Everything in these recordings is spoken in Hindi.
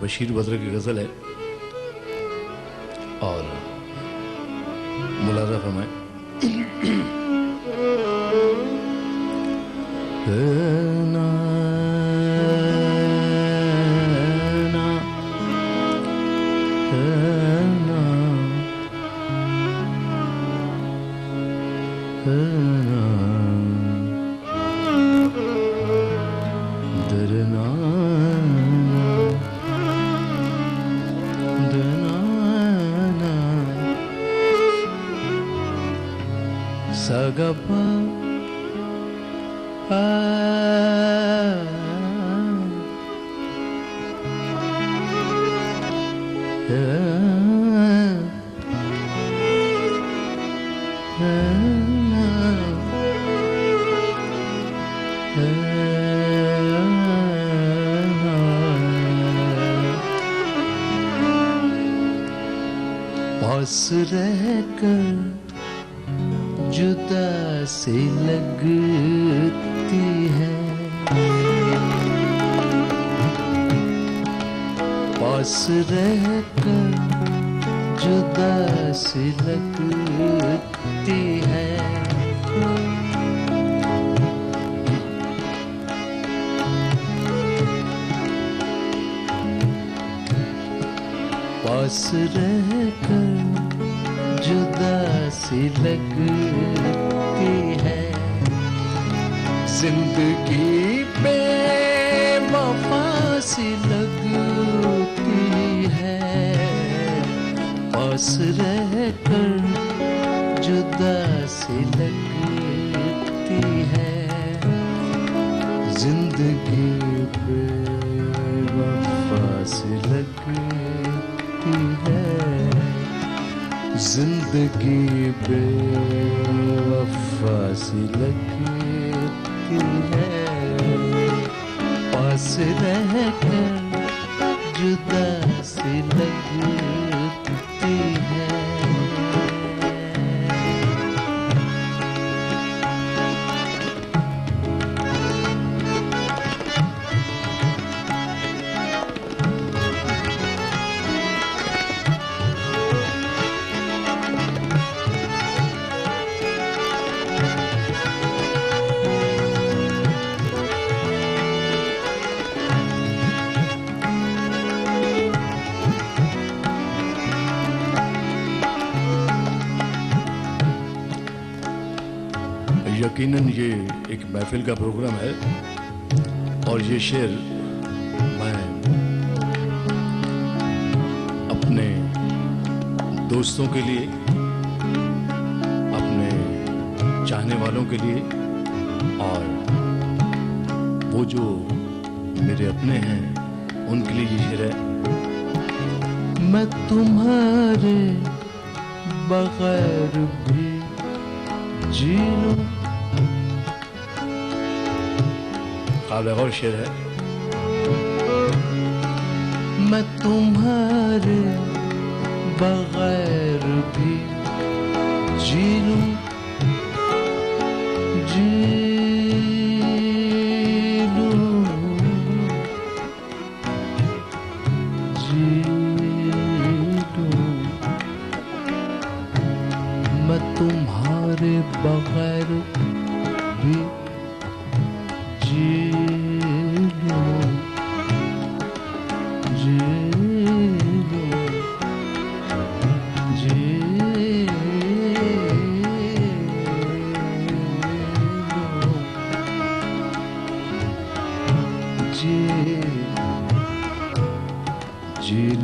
बशीर बद्र की गजल है और मुलाजा फरमाए। Sagapa पास रहकर जुदा सी लगती है, पास रहकर जुदा सी लगती है। पास रहकर जुदा सी लगती है, जिंदगी बेवफा सी लगती है। पास रहकर जुदा सी लगती है, जिंदगी बेवफा सी लगती है, जिंदगी बेवफा सी लगती है। पास रहकर जुदा सी लगती है। यकीनन ये एक महफिल का प्रोग्राम है और ये शेर मैं अपने दोस्तों के लिए, अपने चाहने वालों के लिए और वो जो मेरे अपने हैं उनके लिए ये शेर है। मैं तुम्हारे बगैर भी जी लूं। काबिल गौर शेर है। मैं तुम्हारे बगैर भी जी लूं, जी लूं, जी लूं। मैं तुम्हारे बगैर भी जी लूं, जी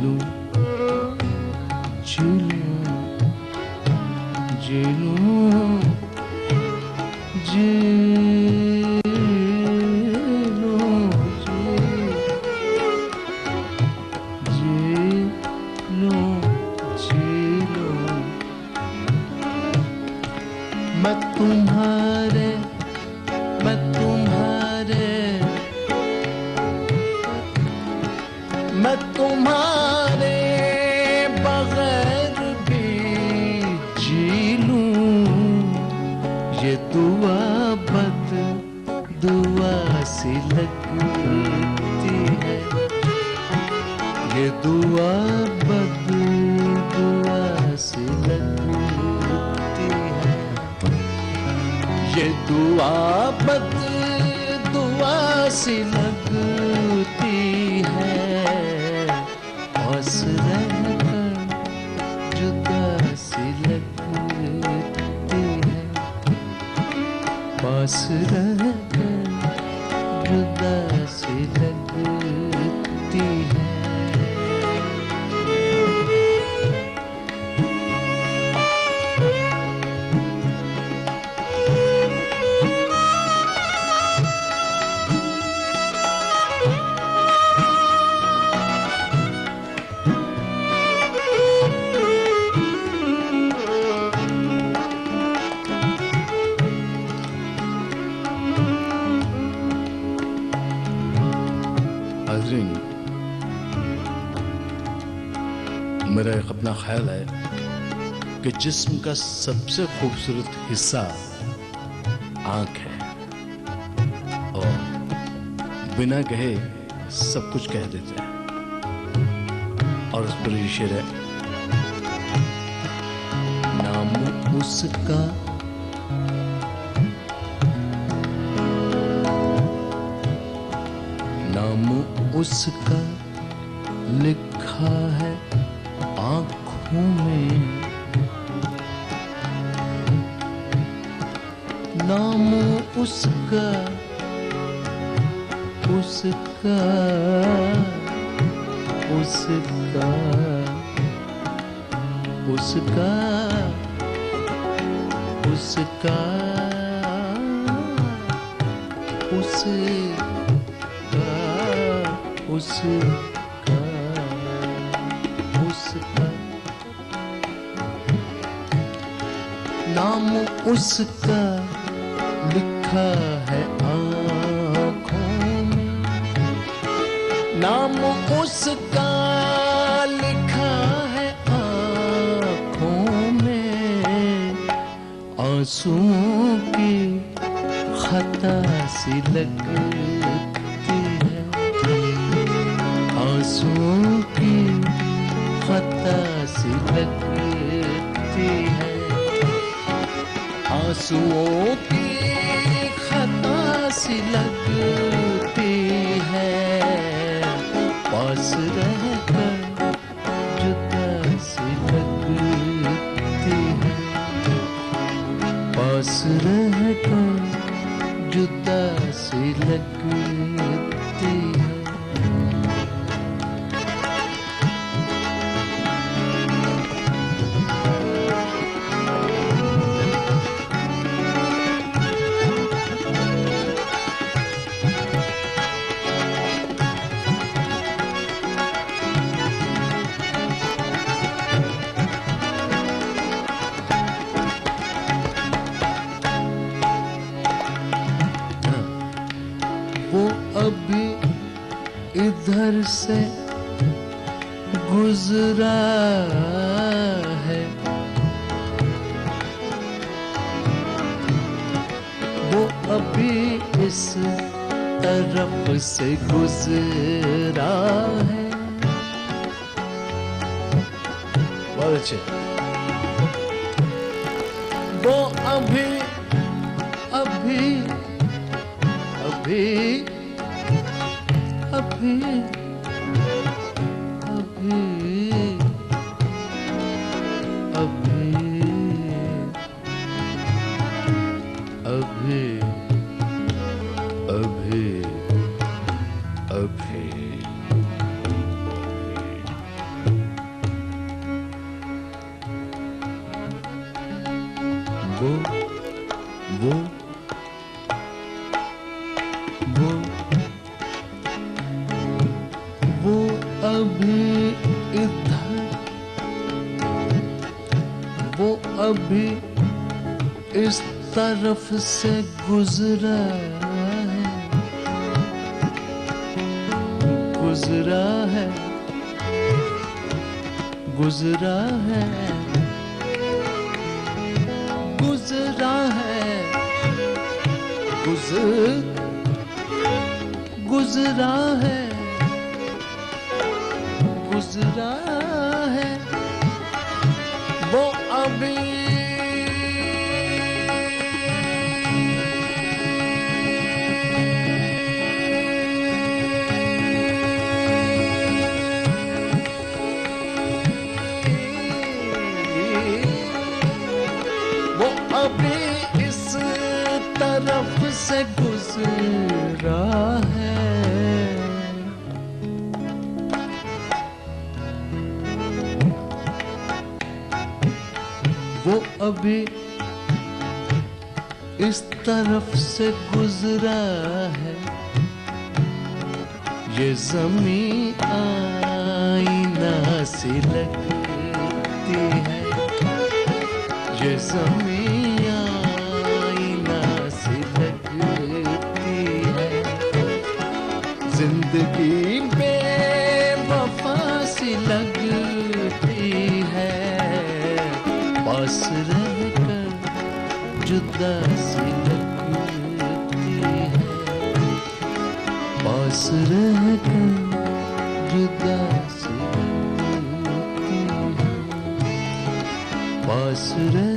लूं, जी लूं, जी लूं, जी लूं, जी मैं तुम्हारे बगैर भी जी लूं। ये दुआ बद दुआ सी लगती है, ये दुआ बददुआ सी लगती है, ये दुआ बददुआ सी लगती है, पास रहकर जुदा सी लगती है, पास रहकर जुदा सी लगती है। नाज़रीन, मेरा एक अपना ख्याल है कि जिस्म का सबसे खूबसूरत हिस्सा आँख है और बिना कहे सब कुछ कह देते हैं। और उस पर ये शेर है, नाम उसका नाम उसका लिखा है आँखों में, नाम उसका उसका उसका उसका उसका उसका उसका नाम उसका लिखा है आँखों में, नाम उसका लिखा है आँखों में, आंसुओं की खता सी लगती है, आंसुओं की खता सी लगती है, आंसुओं की खता सी लगती है, पास रहकर जुदा सी लगती है, पास रहकर जुदा सी लगती है। वो अभी इधर से गुजरा है, वो अभी इस तरफ से गुजरा है। बहुत अच्छे। वो अभी अभी अभी अभी अभी अभी अभी अभी अभी वो वो वो अभी इधर, वो अभी इस तरफ से गुजरा है, गुजरा है, गुजरा है, गुजरा है, गुजरा है, गुजरा है वो अभी अभी इस तरफ से गुजरा है। वो अभी इस तरफ से गुजरा है। ये ज़मीं आईना सी लगती है। ये ज़मीं आईना सी लगती है। जिंदगी बेवफा सी लगती है। पास रहकर जुदा सी लगती है। पास रहकर जुदा सी लगती है। पास रह